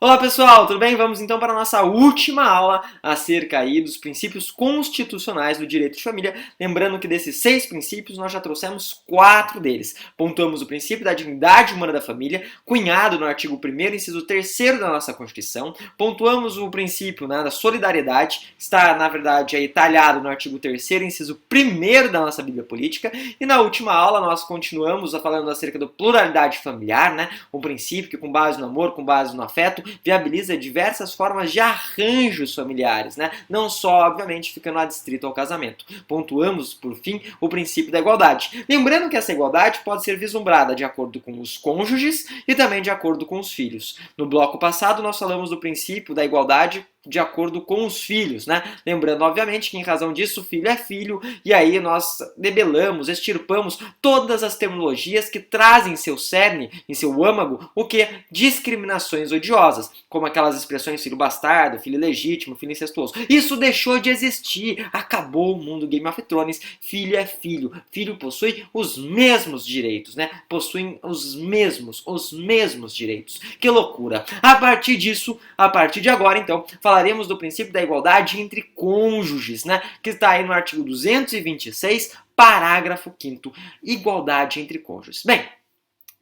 Olá pessoal, tudo bem? Vamos então para a nossa última aula acerca aí dos princípios constitucionais do direito de família. Lembrando que desses 6 princípios nós já trouxemos 4 deles. Pontuamos o princípio da dignidade humana da família, cunhado no artigo 1º, inciso 3º da nossa Constituição. Pontuamos o princípio da solidariedade, que está na verdade aí talhado no artigo 3º, inciso 1º da nossa Bíblia Política. E na última aula nós continuamos falando acerca da pluralidade familiar, um princípio que com base no amor, com base no afeto, viabiliza diversas formas de arranjos familiares, não só, obviamente, ficando adstrito ao casamento. Pontuamos, por fim, o princípio da igualdade. Lembrando que essa igualdade pode ser vislumbrada de acordo com os cônjuges e também de acordo com os filhos. No bloco passado, nós falamos do princípio da igualdade de acordo com os filhos, Lembrando, obviamente, que em razão disso, filho é filho, e aí nós debelamos, extirpamos todas as terminologias que trazem em seu cerne, em seu âmago, o que? Discriminações odiosas, como aquelas expressões filho bastardo, filho ilegítimo, filho incestuoso. Isso deixou de existir, acabou o mundo Game of Thrones, filho é filho, filho possui os mesmos direitos, Possuem os mesmos direitos. Que loucura! A partir disso, a partir de agora, então, falaremos do princípio da igualdade entre cônjuges, que está aí no artigo 226, parágrafo 5º, igualdade entre cônjuges. Bem,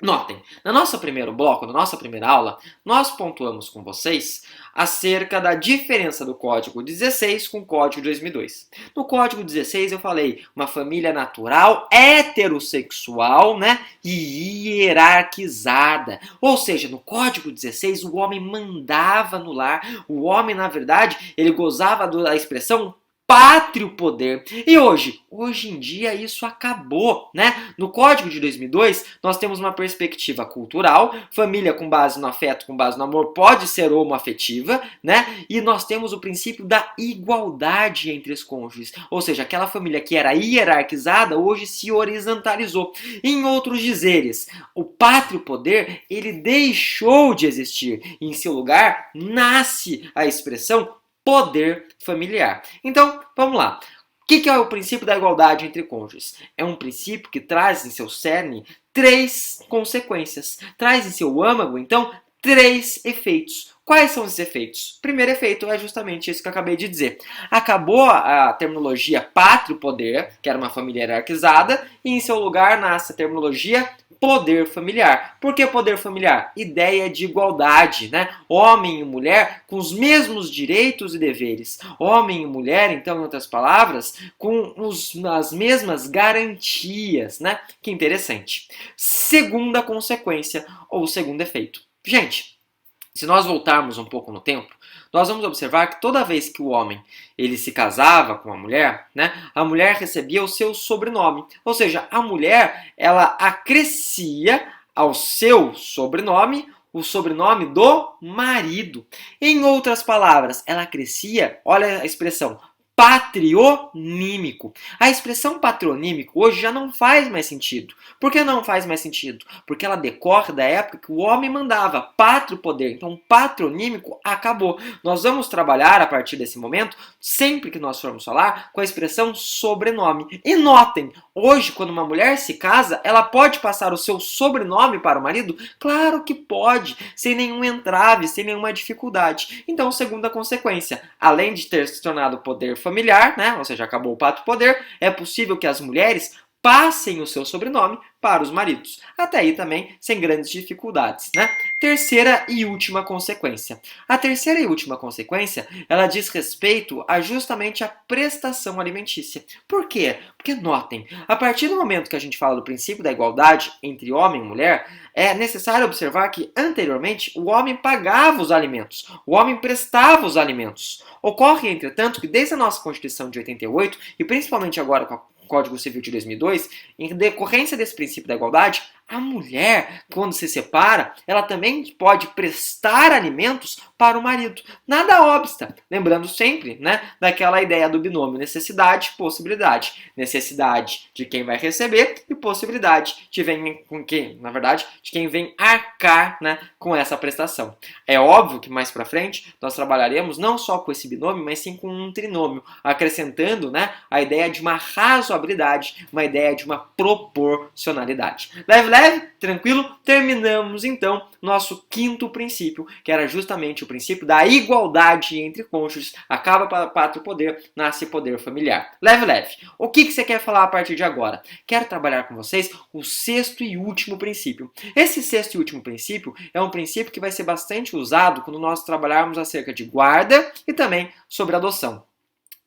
notem, no nosso primeiro bloco, na nossa primeira aula, nós pontuamos com vocês acerca da diferença do Código 16 com o Código de 2002. No Código 16 eu falei uma família natural, heterossexual, e hierarquizada. Ou seja, no Código 16 o homem mandava no lar, o homem, na verdade, ele gozava da expressão pátrio poder. E hoje em dia isso acabou, No Código de 2002, nós temos uma perspectiva cultural, família com base no afeto, com base no amor, pode ser homoafetiva, E nós temos o princípio da igualdade entre os cônjuges, ou seja, aquela família que era hierarquizada, hoje se horizontalizou. Em outros dizeres, o pátrio poder, ele deixou de existir, e em seu lugar nasce a expressão poder familiar. Então, vamos lá. O que é o princípio da igualdade entre cônjuges? É um princípio que traz em seu cerne 3 consequências. Traz em seu âmago, então, 3 efeitos. Quais são esses efeitos? O primeiro efeito é justamente isso que eu acabei de dizer. Acabou a terminologia pátrio-poder, que era uma família hierarquizada, e em seu lugar nasce a terminologia poder familiar. Por que poder familiar? Ideia de igualdade, Homem e mulher com os mesmos direitos e deveres. Homem e mulher, então, em outras palavras, com as mesmas garantias, Que interessante. Segunda consequência, ou segundo efeito. Gente, se nós voltarmos um pouco no tempo, nós vamos observar que toda vez que o homem ele se casava com a mulher, a mulher recebia o seu sobrenome. Ou seja, a mulher ela acrescia ao seu sobrenome o sobrenome do marido. Em outras palavras, ela acrescia, olha a expressão, patronímico. A expressão patronímico hoje já não faz mais sentido. Por que não faz mais sentido? Porque ela decorre da época que o homem mandava, pátrio poder. Então, patronímico acabou. Nós vamos trabalhar a partir desse momento, sempre que nós formos falar, com a expressão sobrenome. E notem, hoje, quando uma mulher se casa, ela pode passar o seu sobrenome para o marido? Claro que pode, sem nenhum entrave, sem nenhuma dificuldade. Então, segunda consequência, além de ter se tornado poder familiar, ou seja, acabou o pátrio poder, é possível que as mulheres passem o seu sobrenome para os maridos. Até aí também sem grandes dificuldades, Terceira e última consequência. A terceira e última consequência, ela diz respeito a justamente a prestação alimentícia. Por quê? Porque notem, a partir do momento que a gente fala do princípio da igualdade entre homem e mulher, é necessário observar que anteriormente o homem pagava os alimentos, o homem prestava os alimentos. Ocorre, entretanto, que desde a nossa Constituição de 88 e principalmente agora com a Código Civil de 2002, em decorrência desse princípio da igualdade, a mulher, quando se separa, ela também pode prestar alimentos para o marido. Nada obsta. Lembrando sempre, daquela ideia do binômio necessidade-possibilidade. Necessidade de quem vai receber e possibilidade de quem vem arcar, com essa prestação. É óbvio que mais para frente nós trabalharemos não só com esse binômio, mas sim com um trinômio, acrescentando, a ideia de uma razoabilidade, uma ideia de uma proporcionalidade. Leve leve? Tranquilo? Terminamos então nosso quinto princípio, que era justamente o princípio da igualdade entre cônjuges. Acaba pátrio poder, nasce poder familiar. Leve, leve. O que você quer falar a partir de agora? Quero trabalhar com vocês o sexto e último princípio. Esse sexto e último princípio é um princípio que vai ser bastante usado quando nós trabalharmos acerca de guarda e também sobre adoção.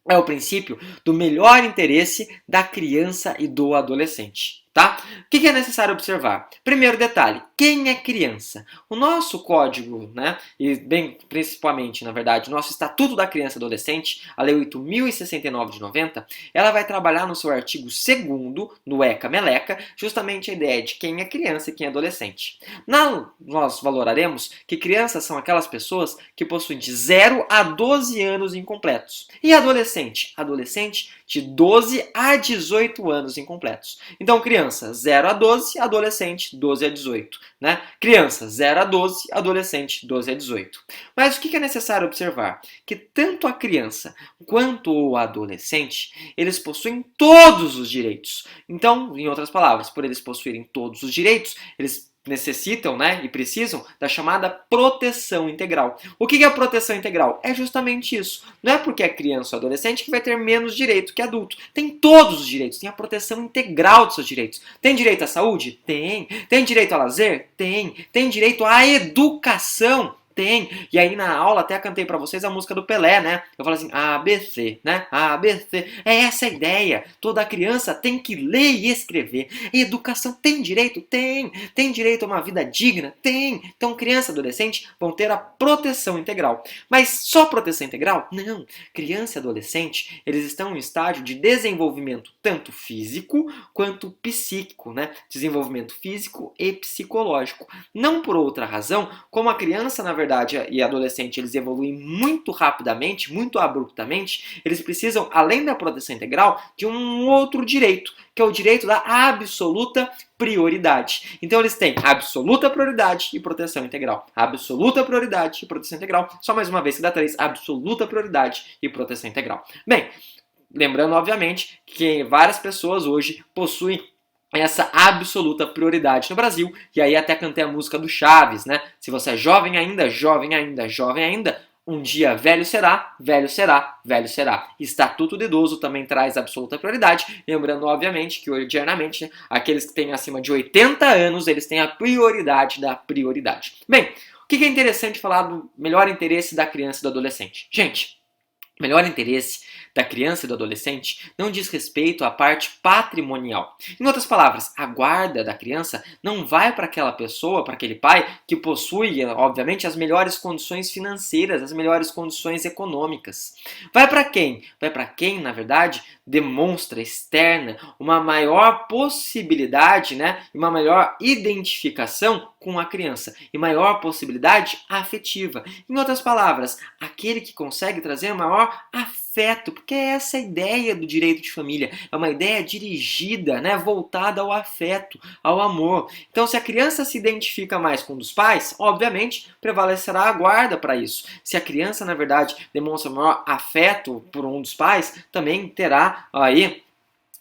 É o princípio do melhor interesse da criança e do adolescente. Tá? O que é necessário observar? Primeiro detalhe, quem é criança? O nosso código, né, e bem principalmente, na verdade, o nosso Estatuto da Criança e Adolescente, a Lei 8.069 de 90, ela vai trabalhar no seu artigo 2º, no ECA-MELECA, justamente a ideia de quem é criança e quem é adolescente. Nós valoraremos que crianças são aquelas pessoas que possuem de 0 a 12 anos incompletos. E adolescente? Adolescente de 12 a 18 anos incompletos. Então, criança 0 a 12, adolescente 12 a 18. Né? Criança 0 a 12, adolescente 12 a 18. Mas o que é necessário observar? Que tanto a criança quanto o adolescente, eles possuem todos os direitos. Então, em outras palavras, por eles possuírem todos os direitos, eles necessitam, né, e precisam da chamada proteção integral. O que é a proteção integral? É justamente isso. Não é porque é criança ou adolescente que vai ter menos direito que adulto. Tem todos os direitos, tem a proteção integral dos seus direitos. Tem direito à saúde? Tem. Tem direito ao lazer? Tem. Tem direito à educação? Tem. E aí na aula até cantei pra vocês a música do Pelé, né? Eu falo assim, ABC, né? ABC. É essa a ideia. Toda criança tem que ler e escrever. E educação tem direito? Tem. Tem direito a uma vida digna? Tem. Então criança e adolescente vão ter a proteção integral. Mas só proteção integral? Não. Criança e adolescente, eles estão em estágio de desenvolvimento tanto físico quanto psíquico, né? Desenvolvimento físico e psicológico. Não por outra razão, como a criança, na verdade, e adolescente, eles evoluem muito rapidamente, muito abruptamente, eles precisam, além da proteção integral, de um outro direito, que é o direito da absoluta prioridade. Então eles têm absoluta prioridade e proteção integral. Absoluta prioridade e proteção integral. Só mais uma vez que dá 3. Absoluta prioridade e proteção integral. Bem, lembrando, obviamente, que várias pessoas hoje possuem essa absoluta prioridade no Brasil, e aí até cantei a música do Chaves, né? Se você é jovem ainda, jovem ainda, jovem ainda, um dia velho será, velho será, velho será. Estatuto do Idoso também traz absoluta prioridade, lembrando, obviamente, que diariamente, né, aqueles que têm acima de 80 anos, eles têm a prioridade da prioridade. Bem, o que é interessante falar do melhor interesse da criança e do adolescente? Gente, melhor interesse da criança e do adolescente não diz respeito à parte patrimonial. Em outras palavras, a guarda da criança não vai para aquela pessoa, para aquele pai que possui, obviamente, as melhores condições financeiras, as melhores condições econômicas. Vai para quem? Vai para quem, na verdade, demonstra, externa, uma maior possibilidade, né, uma maior identificação com a criança e maior possibilidade afetiva. Em outras palavras, aquele que consegue trazer maior afeto, porque é essa a ideia do direito de família, é uma ideia dirigida, né, voltada ao afeto, ao amor. Então, se a criança se identifica mais com um dos pais, obviamente prevalecerá a guarda para isso. Se a criança, na verdade, demonstra maior afeto por um dos pais, também terá aí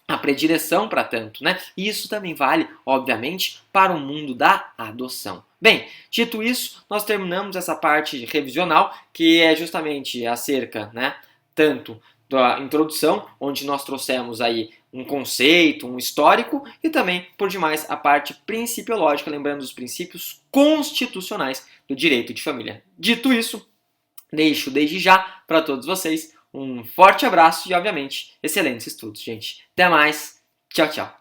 a predileção para tanto, né? E isso também vale, obviamente, para o mundo da adoção. Bem, dito isso, nós terminamos essa parte revisional, que é justamente acerca, né, tanto da introdução, onde nós trouxemos aí um conceito, um histórico, e também, por demais, a parte principiológica, lembrando os princípios constitucionais do direito de família. Dito isso, deixo desde já para todos vocês um forte abraço e, obviamente, excelentes estudos, gente. Até mais. Tchau, tchau.